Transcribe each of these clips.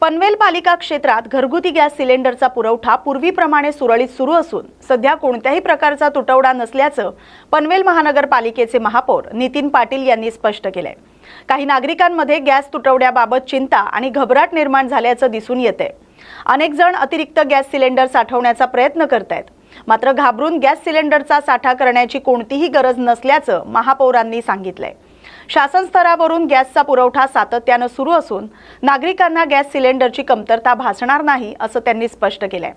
पनवेल पालिका क्षेत्रात घरगुती गॅस सिलेंडरचा पुरवठा पूर्वीप्रमाणे सुरळीत सुरू असून सध्या कोणत्याही प्रकारचा तुटवडा नसल्याचं पनवेल महानगरपालिकेचे महापौर नितीन पाटील यांनी स्पष्ट केलंय। काही नागरिकांमध्ये गॅस तुटवड्याबाबत चिंता आणि घबराट निर्माण झाल्याचं दिसून येतंय। अनेक जण अतिरिक्त गॅस सिलेंडर साठवण्याचा प्रयत्न करतायत, मात्र घाबरून गॅस सिलेंडरचा साठा करण्याची कोणतीही गरज नसल्याचं महापौरांनी सांगितलंय। शासन स्तरावरून गॅसचा पुरवठा सातत्यानं सुरू असून नागरिकांना गॅस सिलेंडरची कमतरता भासणार नाही असं त्यांनी स्पष्ट केलंय।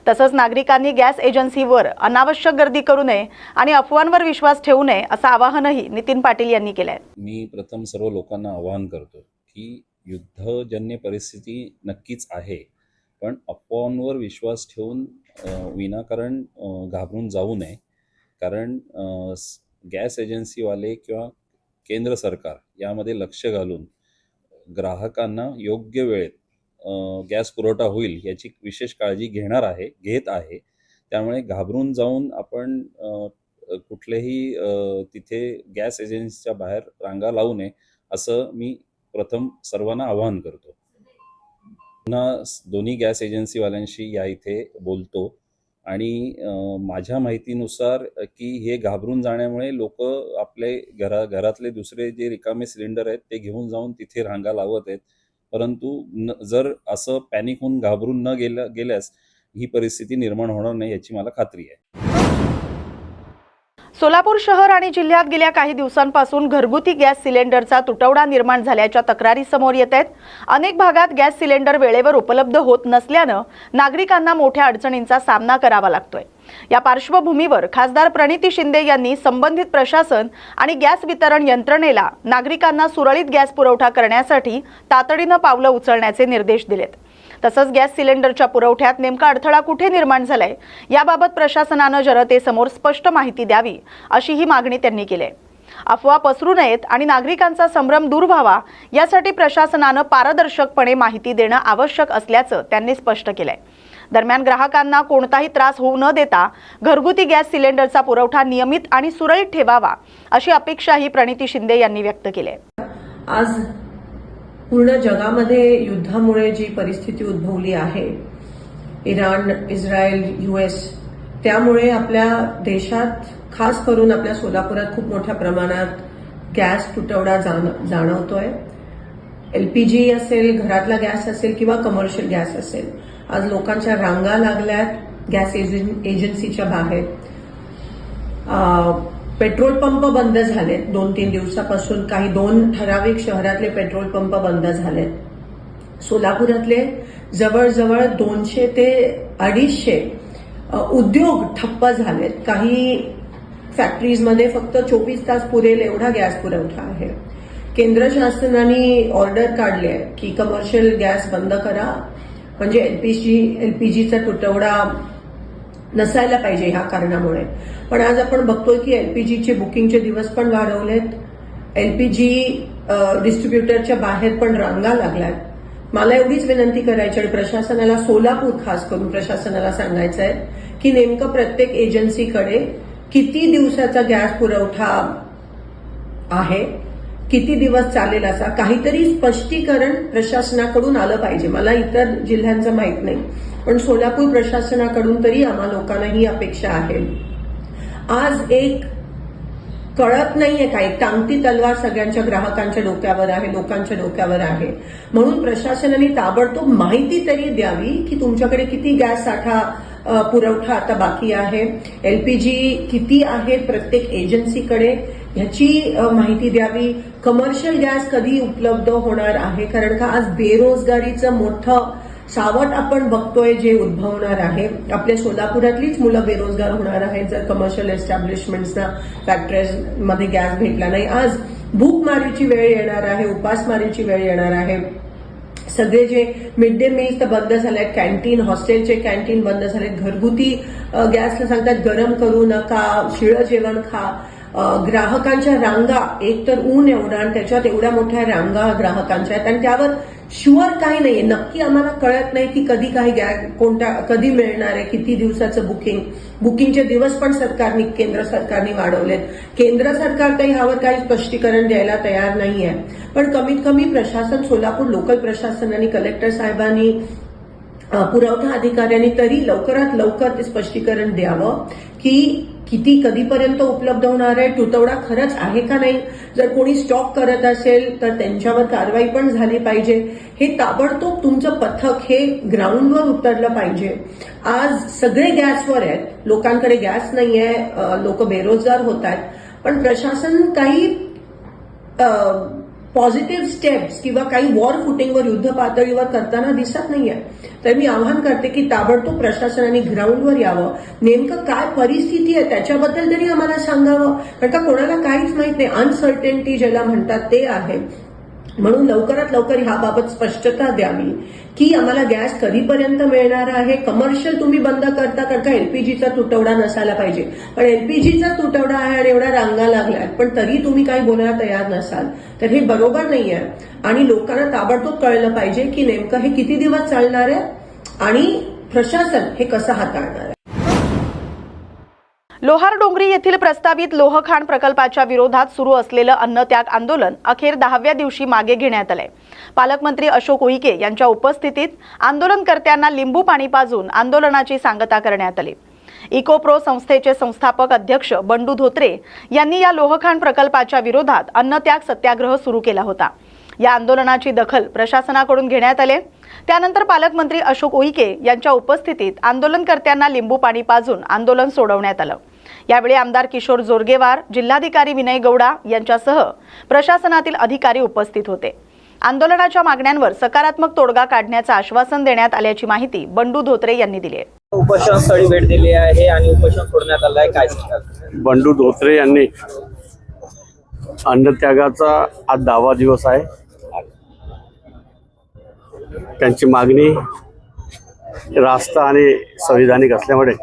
तसंच नागरिकांनी गॅस एजन्सीवर अनावश्यक गर्दी करू नये आणि अफवांवर विश्वास ठेवू नये असं आवाहनही नितीन पाटील यांनी केलंय। मी प्रथम सर्व लोकांना आवाहन करतो की युद्धजन्य परिस्थिती नक्कीच आहे, पण अफवांवर विश्वास ठेवून विनाकारण घाबरून जाऊ नये। कारण गॅस एजन्सीवाले किंवा केंद्र सरकार यामध्ये लक्ष घालून ग्राहकांना योग्य वेळेत गॅस पुरवठा होईल याची विशेष काळजी घेत आहे। त्यामुळे घाबरून जाऊन आपण कुठलेही तिथे गॅस एजन्सीच्या बाहेर रांगा लावू नये असं मी प्रथम सर्वांना आवाहन करतो। पुन्हा दोन्ही गॅस एजन्सीवाल्यांशी या इथे बोलतो आणि माझ्या माहितीनुसार की हे घाबरून जाण्यामुळे लोक आपले घरातले दुसरे जे रिकामे सिलेंडर आहेत ते घेऊन जाऊन तिथे रांगा लावत आहेत, परंतु जर असं पॅनिक होऊन घाबरून न गेल्यास ही परिस्थिती निर्माण होणार नाही याची मला खात्री आहे। सोलापूर शहर आणि जिल्ह्यात गेल्या काही दिवसांपासून घरगुती गॅस सिलेंडरचा तुटवडा निर्माण झाल्याच्या तक्रारी समोर येत आहेत। अनेक भागात गॅस सिलेंडर वेळेवर उपलब्ध होत नसल्यानं नागरिकांना मोठ्या अडचणींचा सामना करावा लागतोय। या पार्श्वभूमीवर खासदार प्रणिती शिंदे यांनी संबंधित प्रशासन आणि गॅस वितरण यंत्रणेला नागरिकांना सुरळीत गॅस पुरवठा करण्यासाठी तातडीनं पावलं उचलण्याचे निर्देश दिलेत। तसंच गॅस सिलेंडरच्या पुरवठ्यात नेमका अडथळा कुठे निर्माण झालाय याबाबत प्रशासनानं जनतेसमोर स्पष्ट माहिती द्यावी अशीही मागणी त्यांनी केली आहे। अफवा पसरू नयेत आणि नागरिकांचा संभ्रम दूर व्हावा यासाठी प्रशासनानं पारदर्शकपणे माहिती देणं आवश्यक असल्याचं त्यांनी स्पष्ट केलंय। दरम्यान ग्राहकांना कोणताही त्रास होऊ न देता घरगुती गॅस सिलेंडरचा पुरवठा नियमित आणि सुरळीत ठेवावा अशी अपेक्षाही प्रणिती शिंदे यांनी व्यक्त केली आहे। आज पूर्ण जगामध्ये युद्धामुळे जी परिस्थिती उद्भवली आहे, इराण, इस्रायल, US, त्यामुळे आपल्या देशात खास करून आपल्या सोलापुरात खूप मोठ्या प्रमाणात गॅस तुटवडा जाणवतोय। LPG असेल, घरातला गॅस असेल किंवा कमर्शियल गॅस असेल, आज लोकांच्या रांगा लागल्यात गॅस एजन्सीच्या बाहेर। पेट्रोल पंप बंद झालेत 2-3 दिवसापासून, काही 2 ठराविक शहरातले पेट्रोल पंप बंद झालेत। सोलापुरातले जवळजवळ 200 ते 250 उद्योग ठप्प झालेत। काही फॅक्टरीजमध्ये फक्त 24 तास पुरेल एवढा गॅस पुरवठा आहे। केंद्र शासनाने ऑर्डर काढली आहे की कमर्शियल गॅस बंद करा, म्हणजे LPGचा तुटवडा नसायला पाहिजे ह्या कारणामुळे। पण आज आपण बघतोय की LPGचे बुकिंगचे दिवस पण वाढवलेत, LPG डिस्ट्रीब्युटरच्या बाहेर पण रांगा लागल्यात। मला एवढीच विनंती करायची आणि प्रशासनाला, सोलापूर खास करून प्रशासनाला सांगायचं आहे की नेमकं प्रत्येक एजन्सीकडे किती दिवसाचा गॅस पुरवठा आहे, किती दिवस चालेल, असा काहीतरी स्पष्टीकरण प्रशासनाकडून आलं पाहिजे। मला इतर जिल्ह्यांचं माहित नाही, पण सोलापूर प्रशासनाकडून तरी आम्हा लोकांना ही अपेक्षा आहे। आज एक कळत नाहीये, काही टांगती तलवार सगळ्यांच्या ग्राहकांच्या डोक्यावर आहे, लोकांच्या डोक्यावर आहे। म्हणून प्रशासनाने ताबडतोब माहिती तरी द्यावी की तुमच्याकडे किती गॅस साठा पुरवठा आता बाकी आहे, LPG किती आहे प्रत्येक एजन्सीकडे ह्याची माहिती द्यावी। कमर्शियल गॅस कधी उपलब्ध होणार आहे, कारण का आज बेरोजगारीचं मोठं सावट आपण बघतोय जे उद्भवणार आहे। आपल्या सोलापुरातलीच मुलं बेरोजगार होणार आहेत जर कमर्शियल एस्टॅब्लिशमेंट्सना, फॅक्टरीजमध्ये गॅस भेटला नाही। आज भूकमारीची वेळ येणार आहे, उपासमारीची वेळ येणार आहे। सगळे जे मिड डे मील्स तर बंद झालेत, कॅन्टीन, हॉस्टेलचे कॅन्टीन बंद झालेत, घरगुती गॅसला सांगतात गरम करू नका, शिळं जेवण खा। ग्राहकांच्या रांगा, एक तर ऊन एवढा आणि त्याच्यात एवढ्या मोठ्या रांगा ग्राहकांच्या आहेत आणि त्यावर शुअर काही नाहीये, नक्की आम्हाला कळत नाही की कधी काही कधी मिळणार आहे, किती दिवसाचं बुकिंगचे दिवस पण केंद्र सरकारने वाढवलेत. केंद्र सरकार काही ह्यावर काही स्पष्टीकरण द्यायला तयार नाहीये. पण कमीत कमी प्रशासन, सोलापूर लोकल प्रशासन आणि कलेक्टर साहेबांनी, पुरवठा अधिकाऱ्यांनी तरी लवकरात लवकर ते स्पष्टीकरण द्यावं की कधीपर्यंत उपलब्ध होणार आहे, तुटवडा खरंच आहे का नाही. जर कोणी स्टॉक करत असेल तर त्यांच्यावर कारवाई पण झाली पाहिजे. हे ताबडतोब तुमचं पथक हे ग्राउंडवर उतरलं पाहिजे. आज सगळे गॅसवर आहेत, लोकांकडे गॅस नाहीये, लोक बेरोजगार होत आहेत, पण प्रशासन काही पॉझिटिव्ह स्टेप्स किंवा काही वॉर फुटिंगवर, युद्ध पातळीवर करताना दिसत नाहीये. तर मी आवाहन करते की ताबडतोब प्रशासनाने ग्राउंडवर यावं, नेमकं काय परिस्थिती आहे त्याच्याबद्दल तरी आम्हाला सांगावं, कारण का कोणाला काहीच माहित नाही. अनसर्टेनिटी ज्याला म्हणतात ते आहे. म्हणून लवकरात लवकर ह्याबाबत स्पष्टता द्यावी की आम्हाला गॅस कधीपर्यंत मिळणार आहे. कमर्शियल तुम्ही बंद करता कारण का एलपीजीचा तुटवडा नसायला पाहिजे, पण एलपीजीचा तुटवडा आहे आणि एवढ्या रांगा लागल्यात, पण तरी तुम्ही काही बोलायला तयार नसाल, तर हे बरोबर नाहीये. आणि लोकांना ताबडतोब कळलं पाहिजे की नेमकं हे किती दिवस चालणार आहे आणि प्रशासन हे कसं हाताळणार आहे. लोहार डोंगरी येथील प्रस्तावित लोहखाण प्रकल्पाच्या विरोधात सुरू असलेलं अन्नत्याग आंदोलन अखेर 10व्या दिवशी मागे घेण्यात आलंय. पालकमंत्री अशोक उईके यांच्या उपस्थितीत आंदोलनकर्त्यांना लिंबू पाणी पाजून आंदोलनाची सांगता करण्यात आली. इकोप्रो संस्थेचे संस्थापक अध्यक्ष बंडू धोत्रे यांनी या लोहखाण प्रकल्पाच्या विरोधात अन्नत्याग सत्याग्रह सुरू केला होता. या आंदोलनाची दखल प्रशासनाकडून घेण्यात आली. त्यानंतर पालकमंत्री अशोक उईके यांच्या उपस्थितीत आंदोलनकर्त्यांना लिंबू पाणी पाजून आंदोलन सोडवण्यात आलं. यावेळी आमदार किशोर जोरगेवार, जिल्हाधिकारी विनय गौडा यांच्यासह प्रशासनातील अधिकारी उपस्थित होते. आंदोलनाच्या मागण्यांवर सकारात्मक तोडगा काढण्याचं आश्वासन देण्यात आल्याची माहिती बंडू धोत्रे यांनी दिली आहे. उपोषणस्थळी भेट दिली आहे आणि उपोषण सोडण्यात आलं आहे, काय सांगतात? बंडू धोत्रे यांनी अन्नत्यागाचा आज 10वा दिवस आहे. त्यांची मागणी रास्त आणि संविधानिक असल्यामुळे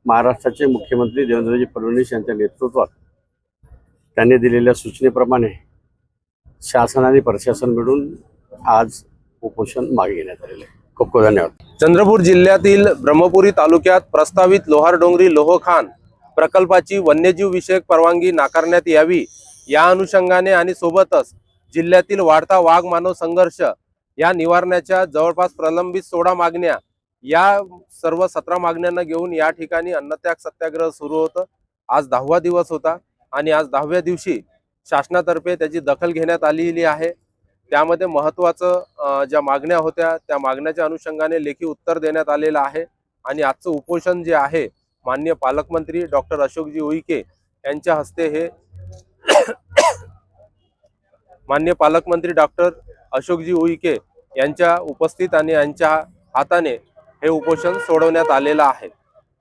महाराष्ट्राचे मुख्यमंत्री देवेंद्रजी फडणवीस यांच्या नेतृत्वात त्यांनी दिलेल्या सूचनेप्रमाणे शासन आणि प्रशासन मिळून आज उपोषण मागे घेण्यात आलेले आहे. खूप खूप धन्यवाद. चंद्रपूर जिल्ह्यातील ब्रह्मपुरी तालुक्यात प्रस्तावित लोहार डोंगरी लोहखान प्रकल्पाची वन्यजीव विषयक परवानगी नाकारण्यात यावी या अनुषंगाने आणि सोबतच जिल्ह्यातील वाढता वाघ मानव संघर्ष या निवारण्याच्या जवळपास प्रलंबित 16 मागण्या, या सर्व 17 मागण्यांना घेऊन या ठिकाणी अन्नत्याग सत्याग्रह सुरू होतं. आज 10वा दिवस होता आणि आज 10व्या दिवशी शासनातर्फे त्याची दखल घेण्यात आलेली आहे. त्यामध्ये महत्त्वाचं ज्या मागण्या होत्या त्या मागण्याच्या अनुषंगाने लेखी उत्तर देण्यात आलेलं आहे. आणि आजचं उपोषण जे आहे माननीय पालकमंत्री डॉक्टर अशोकजी उईके यांच्या हस्ते हे माननीय पालकमंत्री डॉक्टर अशोकजी उईके यांच्या उपस्थित आणि यांच्या हाताने हे उपोषण सोडवण्यात आलेलं आहे.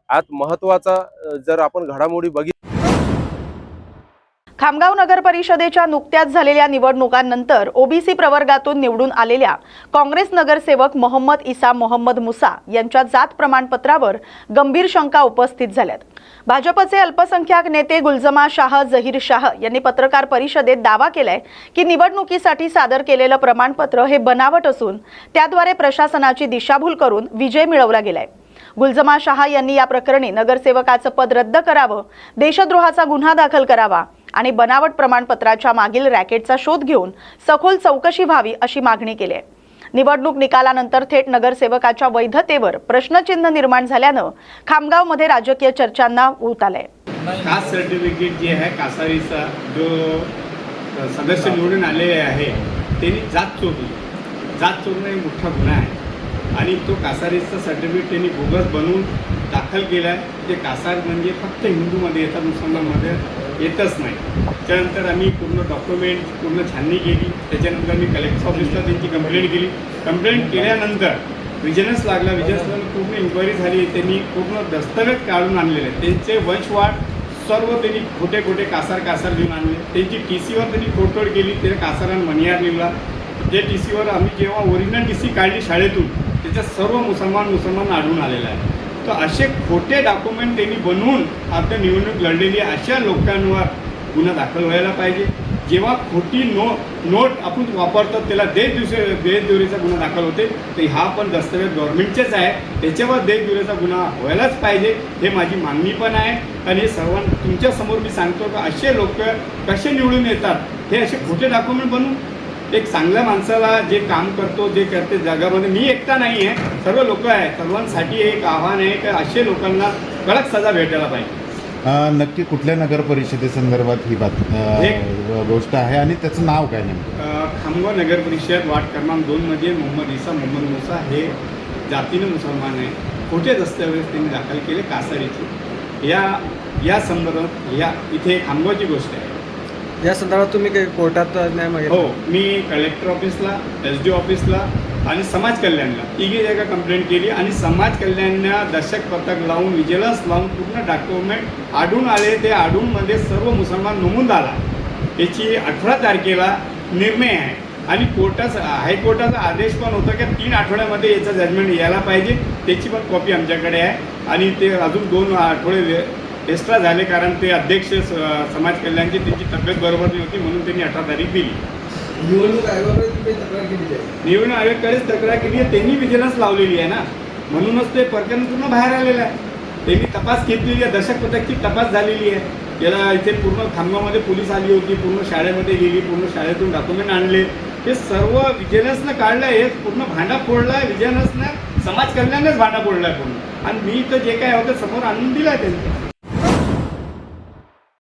आज महत्त्वाचा जर आपण घडामोडी बघितली, खामगाव नगर परिषदेच्या नुकत्याच झालेल्या निवडणुकांनंतर ओबीसी प्रवर्गातून निवडून आलेल्या काँग्रेस नगरसेवक मोहम्मद इसा मोहम्मद मुसा यांच्या जात प्रमाणपत्रावर गंभीर शंका उपस्थित झाल्यात. भाजपचे अल्पसंख्याक नेते गुलजमा शाह जहीर शाह यांनी पत्रकार परिषदेत दावा केलाय की निवडणुकीसाठी सादर केलेलं प्रमाणपत्र हे बनावट असून त्याद्वारे प्रशासनाची दिशाभूल करून विजय मिळवला गेलाय. गुलजमा शाह यांनी या प्रकरणी नगरसेवकाचं पद रद्द करावं, देशद्रोहाचा गुन्हा दाखल करावा आणि बनावट प्रमाणपत्राच्या मागील रॅकेटचा शोध घेऊन सखोल चौकशी व्हावी अशी मागणी केली आहे. निवडणूक निकालानंतर थेट नगरसेवकाच्या वैधतेवर प्रश्नचिन्ह निर्माण झाल्यानं खामगावमध्ये राजकीय चर्चांना ऊत आलंय. कास्ट सर्टिफिकेट जे आहे कासारीचा जो सदस्य निवडून आलेले आहे त्यांनी जात चोरणं एक मोठा गुन्हा आहे आणि तो कासारीचा सर्टिफिकेट त्यांनी बोगस बनवून दाखल केला आहे. ते कासार म्हणजे फक्त हिंदूमध्ये येतात, मुसलमानमध्ये येतच नाही. त्यानंतर आम्ही पूर्ण डॉक्युमेंट पूर्ण छाननी केली. त्याच्यानंतर मी कलेक्टर ऑफिसला त्यांची कंप्लेंट केली. कंप्लेंट केल्यानंतर विजिलन्स लागला. विजिलन्सला पूर्ण इन्क्वायरी झाली. त्यांनी पूर्ण दस्तवेज काढून आणलेले आहेत. त्यांचे वंशवाट सर्व त्यांनी खोटे कासार घेऊन आणले. त्यांची TCवर त्यांनी खोडतोड केली. त्या कासारानं मनिहार लिहिला. जे TCवर आम्ही जेव्हा ओरिजिनल TC काढली शाळेतून त्याच्यात सर्व मुसलमान आढळून आलेला आहे. तर असे खोटे डॉक्युमेंट त्यांनी बनवून आता निवडणूक लढलेली अशा लोकांवर गुन्हा दाखल व्हायला पाहिजे. जेव्हा खोटी नोट आपण वापरतो त्याला देशद्रोहीचा गुन्हा दाखल होते. तर हा पण दस्तऐवज गव्हर्नमेंटचेच आहे, त्याच्यावर देशद्रोहीचा गुन्हा व्हायलाच पाहिजे, हे माझी मागणी पण आहे. आणि हे सर्व तुमच्यासमोर मी सांगतो की असे लोक कसे निवडून येतात, हे असे खोटे डॉक्युमेंट बनवून. एक चांगल्या माणसाला जे काम करतो, जे करते जगामध्ये, मी एकटा नाही आहे, सर्व लोक आहेत, सर्वांसाठी एक आव्हान आहे की असे लोकांना कडक सजा भेटायला पाहिजे. नक्की कुठल्या नगर परिषदेसंदर्भात ही गोष्ट आहे आणि त्याचं नाव काय नेमकं? खामगाव नगर परिषद वार्ड क्रमांक 2 मध्ये मोहम्मद मुसा हे जातीने मुसलमान आहे. खोटे दस्तऐवज त्यांनी दाखल केले कासारीचे. या संदर्भात इथे खामगावची गोष्ट आहे. या संदर्भात तुम्ही काही कोर्टात न्याय मागितला? हो, मी कलेक्टर ऑफिसला, SD ऑफिसला आणि समाज कल्याणला तिघी जागा कंप्लेंट केली. आणि समाज कल्याणला दशक पथक लावून, विजिलन्स लावून पूर्ण डॉक्युमेंट आढळून आले. ते आढळूनमध्ये सर्व मुसलमान नमूद आला. याची 18 तारखेला निर्णय आहे आणि हायकोर्टाचा आदेश पण होता की 3 आठवड्यामध्ये याचं जजमेंट यायला पाहिजे. त्याची पण कॉपी आमच्याकडे आहे. आणि ते अजून 2 आठवडे एक्स्ट्रा झाले, कारण ते अध्यक्ष समाज कल्याणची त्यांची तब्येत बरोबर नाही होती, म्हणून त्यांनी 18 तारीख दिली. निवडणूक आयोगाकडे तुम्ही तक्रार केली आहे? निवडणूक आयोगाकडेच तक्रार केली आहे. त्यांनी विजिलन्स लावलेली आहे ना, म्हणूनच ते प्रकरण पूर्ण बाहेर आलेलं आहे. त्यांनी तपास घेतलेली आहे, दशक पथकची तपास झालेली आहे. याला इथे पूर्ण खामगावमध्ये पोलीस आली होती, पूर्ण शाळेमध्ये गेली, पूर्ण शाळेतून डॉक्युमेंट आणले. हे सर्व विजिलन्सनं काढलं आहे. हे पूर्ण भांडा फोडला आहे विजिलन्सनं, समाज कल्याणच भांडा फोडला आहे पूर्ण. आणि मी तर जे काय होतं समोर आणून दिलं आहे त्यांनी.